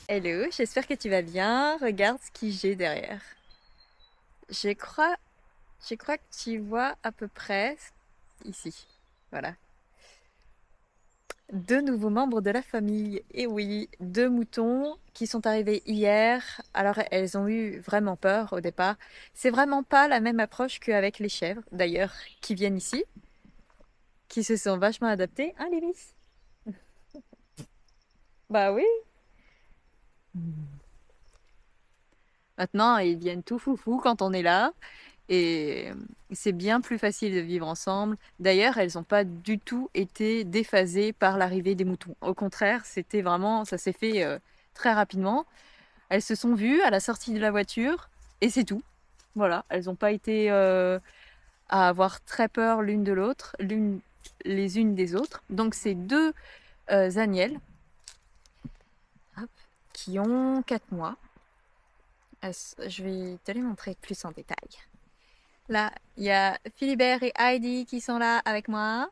Hello, j'espère que tu vas bien. Regarde ce que j'ai derrière. Je crois, je crois que tu vois à peu près ici. Voilà. Deux nouveaux membres de la famille. Et oui, deux moutons qui sont arrivés hier. Alors, elles ont eu vraiment peur au départ. C'est vraiment pas la même approche qu'avec les chèvres, d'ailleurs, qui viennent ici, qui se sont vachement adaptées. Hein, Lévis? Bah oui. Maintenant, ils viennent tout foufou quand on est là. Et c'est bien plus facile de vivre ensemble. D'ailleurs, elles n'ont pas du tout été déphasées par l'arrivée des moutons. Au contraire, c'était vraiment, ça s'est fait très rapidement. Elles se sont vues à la sortie de la voiture et c'est tout. Voilà, elles n'ont pas été à avoir très peur l'une de l'autre, les unes des autres. Donc c'est deux agnelles hop, qui ont 4 mois. Je vais te les montrer plus en détail. Là, il y a Philibert et Heidi qui sont là avec moi.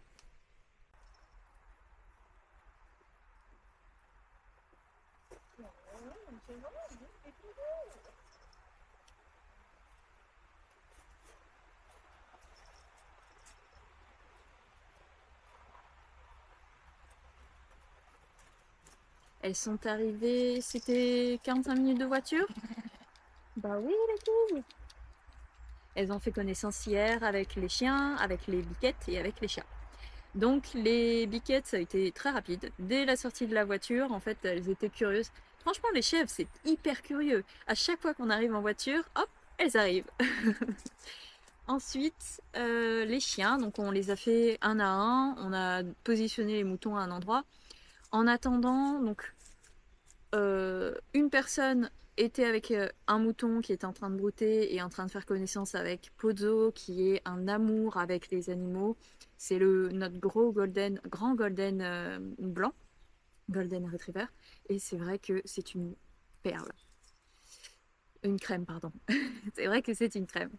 Elles sont arrivées, c'était 45 minutes de voiture. Bah oui, les filles. Elles ont fait connaissance hier avec les chiens, avec les biquettes et avec les chats. Donc les biquettes, ça a été très rapide. Dès la sortie de la voiture, en fait, elles étaient curieuses. Franchement, les chèvres, c'est hyper curieux. À chaque fois qu'on arrive en voiture, hop, elles arrivent. Ensuite, les chiens, donc on les a fait un à un. On a positionné les moutons à un endroit. En attendant, donc une personne était avec un mouton qui était en train de brouter et en train de faire connaissance avec Pozzo, qui est un amour avec les animaux. C'est notre grand golden blanc, golden retriever. Et c'est vrai que c'est une perle. Une crème, pardon. C'est vrai que c'est une crème.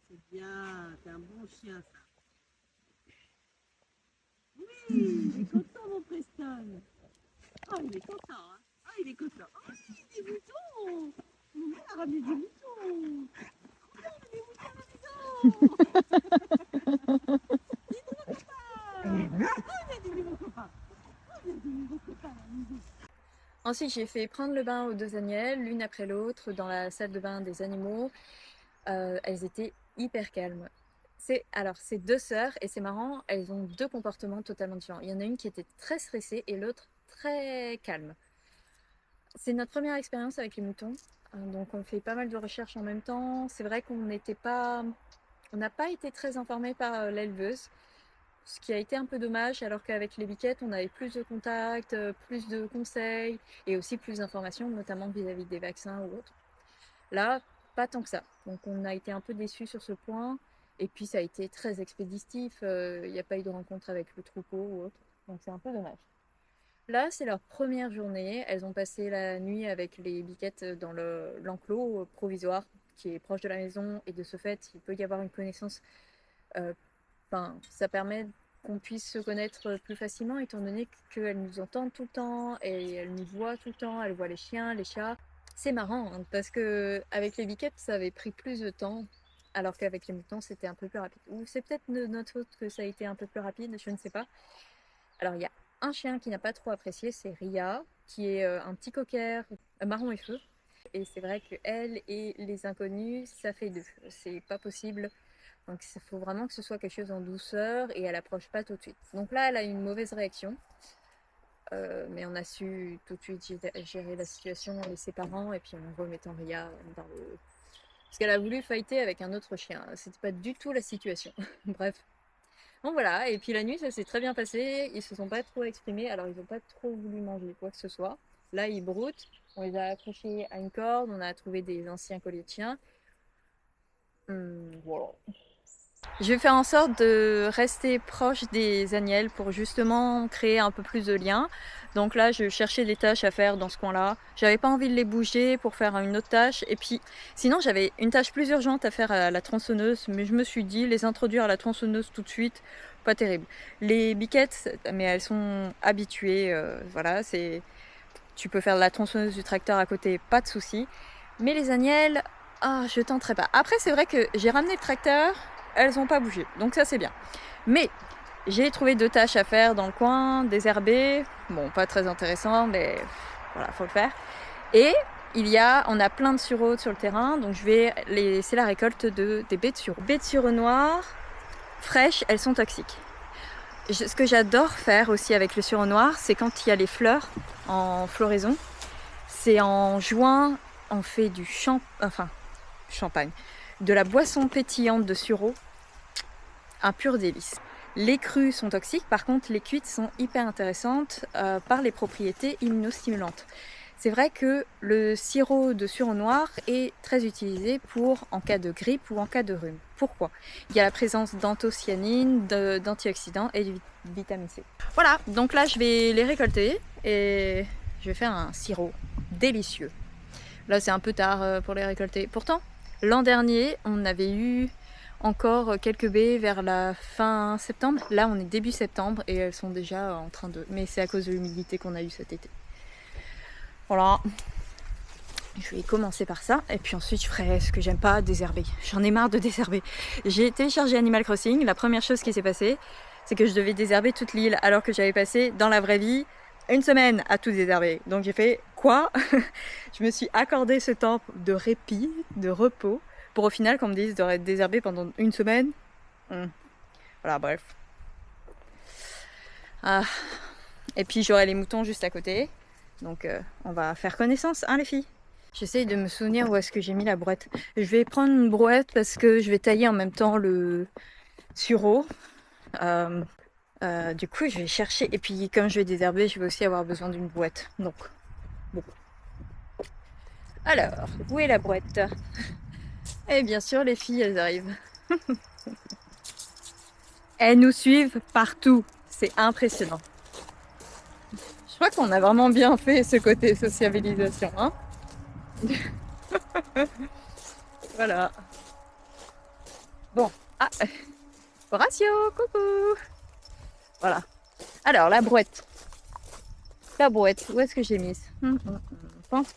C'est bien, t'es un bon chien ça. Oui, il est content mon Preston. Oh, il est content, hein. Ah, il est content. Ah, des moutons. Maman a ramené des moutons. Oh, on a des moutons à la maison. Dis donc, mon copain. Oh, il a des nouveaux copains. Oh, il a des nouveaux copains à la maison. Ensuite, j'ai fait prendre le bain aux deux agnelles, l'une après l'autre, dans la salle de bain des animaux. Elles étaient hyper calmes. Alors, c'est deux sœurs et c'est marrant, elles ont deux comportements totalement différents. Il y en a une qui était très stressée et l'autre très calme. C'est notre première expérience avec les moutons, donc on fait pas mal de recherches en même temps. C'est vrai on n'a pas été très informés par l'éleveuse, ce qui a été un peu dommage, alors qu'avec les biquettes, on avait plus de contacts, plus de conseils et aussi plus d'informations, notamment vis-à-vis des vaccins ou autres. Là, pas tant que ça. Donc on a été un peu déçus sur ce point. Et puis ça a été très expéditif. Il n'y a pas eu de rencontre avec le troupeau ou autre. Donc c'est un peu dommage. Là, c'est leur première journée. Elles ont passé la nuit avec les biquettes dans l'enclos provisoire qui est proche de la maison. Et de ce fait, il peut y avoir une connaissance. Enfin, ça permet qu'on puisse se connaître plus facilement étant donné qu'elles nous entendent tout le temps et elles nous voient tout le temps. Elles voient les chiens, les chats. C'est marrant hein, parce que avec les biquettes, ça avait pris plus de temps, alors qu'avec les moutons, c'était un peu plus rapide. Ou c'est peut-être de notre faute que ça a été un peu plus rapide, je ne sais pas. Alors il y a un chien qui n'a pas trop apprécié, c'est Ria, qui est un petit cocker marron et feu. Et c'est vrai que elle et les inconnus, ça fait deux. C'est pas possible. Donc il faut vraiment que ce soit quelque chose en douceur et elle approche pas tout de suite. Donc là, elle a eu une mauvaise réaction. Mais on a su tout de suite gérer la situation en les séparant et puis en remettant Ria dans le. Parce qu'elle a voulu fighter avec un autre chien. C'était pas du tout la situation. Bref. Bon voilà, et puis la nuit ça s'est très bien passé. Ils se sont pas trop exprimés, alors ils ont pas trop voulu manger quoi que ce soit. Là ils broutent, on les a accrochés à une corde, on a trouvé des anciens colliers de chiens. Voilà. Je vais faire en sorte de rester proche des agnelles pour justement créer un peu plus de lien. Donc là, je cherchais des tâches à faire dans ce coin-là. J'avais pas envie de les bouger pour faire une autre tâche. Et puis, sinon, j'avais une tâche plus urgente à faire à la tronçonneuse. Mais je me suis dit, les introduire à la tronçonneuse tout de suite, pas terrible. Les biquettes, mais elles sont habituées. Voilà, tu peux faire de la tronçonneuse du tracteur à côté, pas de souci. Mais les agnelles, je tenterai pas. Après, c'est vrai que j'ai ramené le tracteur, elles n'ont pas bougé, donc ça c'est bien. Mais j'ai trouvé 2 tâches à faire dans le coin, désherber, bon, pas très intéressant, mais voilà, faut le faire. Et on a plein de sureaux sur le terrain, donc je vais laisser la récolte des baies de sureau. Baies de sureau noires, fraîches, elles sont toxiques. Ce que j'adore faire aussi avec le sureau noir, c'est quand il y a les fleurs en floraison, c'est en juin, on fait du champagne, de la boisson pétillante de sureau, un pur délice. Les crues sont toxiques, par contre les cuites sont hyper intéressantes par les propriétés immunostimulantes. C'est vrai que le sirop de sureau noir est très utilisé en cas de grippe ou en cas de rhume. Pourquoi? Il y a la présence d'anthocyanines, d'antioxydants et de vitamine C. Voilà, donc là je vais les récolter et je vais faire un sirop délicieux. Là c'est un peu tard pour les récolter. Pourtant, l'an dernier, on avait eu encore quelques baies vers la fin septembre. Là on est début septembre et elles sont déjà en train de... Mais c'est à cause de l'humidité qu'on a eu cet été. Voilà, je vais commencer par ça et puis ensuite je ferai ce que j'aime pas, désherber. J'en ai marre de désherber. J'ai téléchargé Animal Crossing, la première chose qui s'est passée, c'est que je devais désherber toute l'île alors que j'avais passé dans la vraie vie 1 semaine à tout désherber. Donc j'ai fait quoi? Je me suis accordé ce temps de répit, de repos, pour au final qu'on me dise de désherber pendant 1 semaine. Voilà, bref. Et puis j'aurai les moutons juste à côté. Donc on va faire connaissance, hein les filles? J'essaye de me souvenir où est-ce que j'ai mis la brouette. Je vais prendre une brouette parce que je vais tailler en même temps le sureau. Du coup je vais chercher, et puis comme je vais désherber, je vais aussi avoir besoin d'une brouette. Donc bon. Alors, où est la brouette? Et bien sûr les filles, elles arrivent. Elles nous suivent partout. C'est impressionnant. Je crois qu'on a vraiment bien fait ce côté sociabilisation, hein. Voilà. Bon, Horatio, coucou. Voilà. Alors, la brouette. La brouette, où est-ce que j'ai mise? Pense.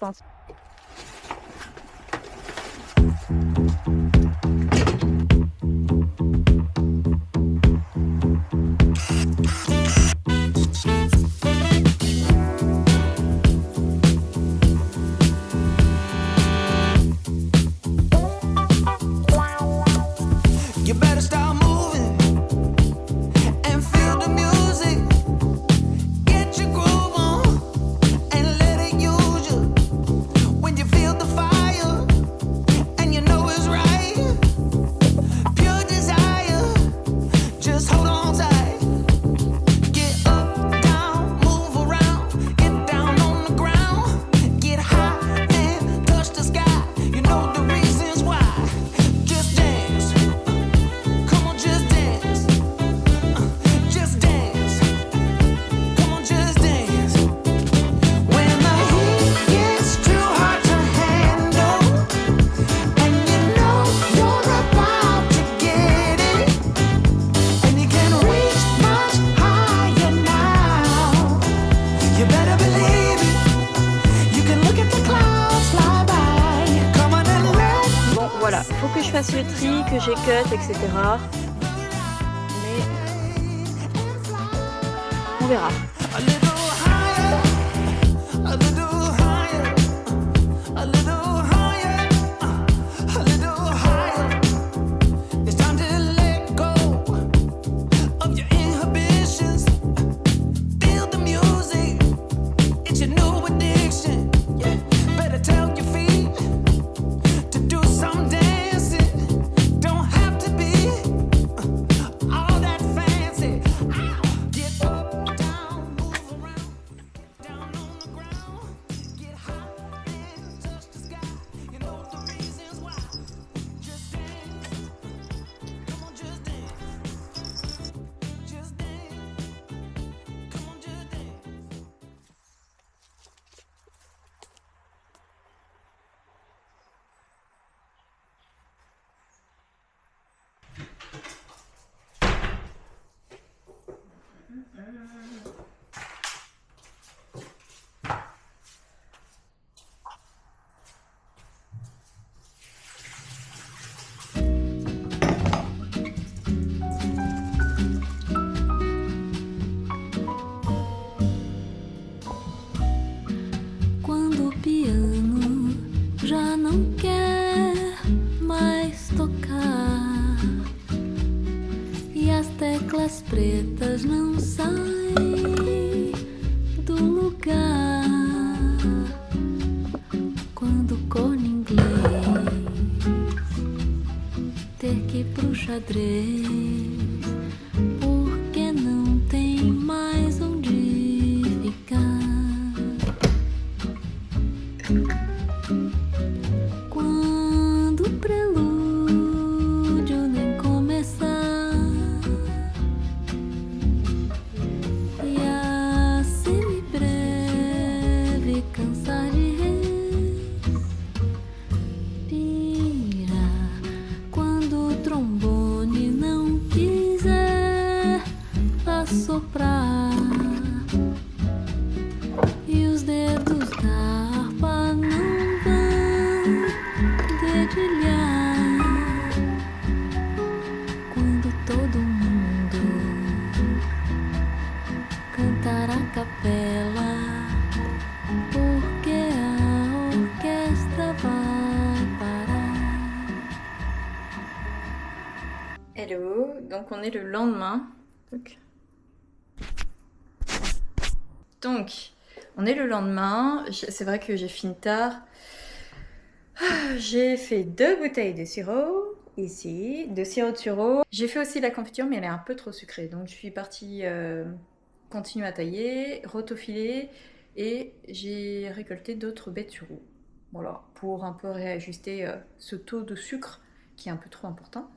Voilà, faut que je fasse le tri, que j'écoute, etc. Mais on verra. elas não saem do lugar quando o corno inglês ter que ir pro xadrez porque não tem mais onde ficar. Quando o prelúdio nem começar e a semibreve cansar de respirar, quando o trombone não quiser assoprar e os dedos da harpa não vão dedilhar, quando todo mundo cantar a capela, porque a orquestra vai parar. Hello, donc on est le lendemain. Donc, on est le lendemain. C'est vrai que j'ai fini tard. J'ai fait 2 bouteilles de sirop, ici, de sirop de sureau. J'ai fait aussi la confiture, mais elle est un peu trop sucrée. Donc je suis partie continuer à tailler, rotofiler, et j'ai récolté d'autres baies de sureau. Voilà, pour un peu réajuster ce taux de sucre qui est un peu trop important.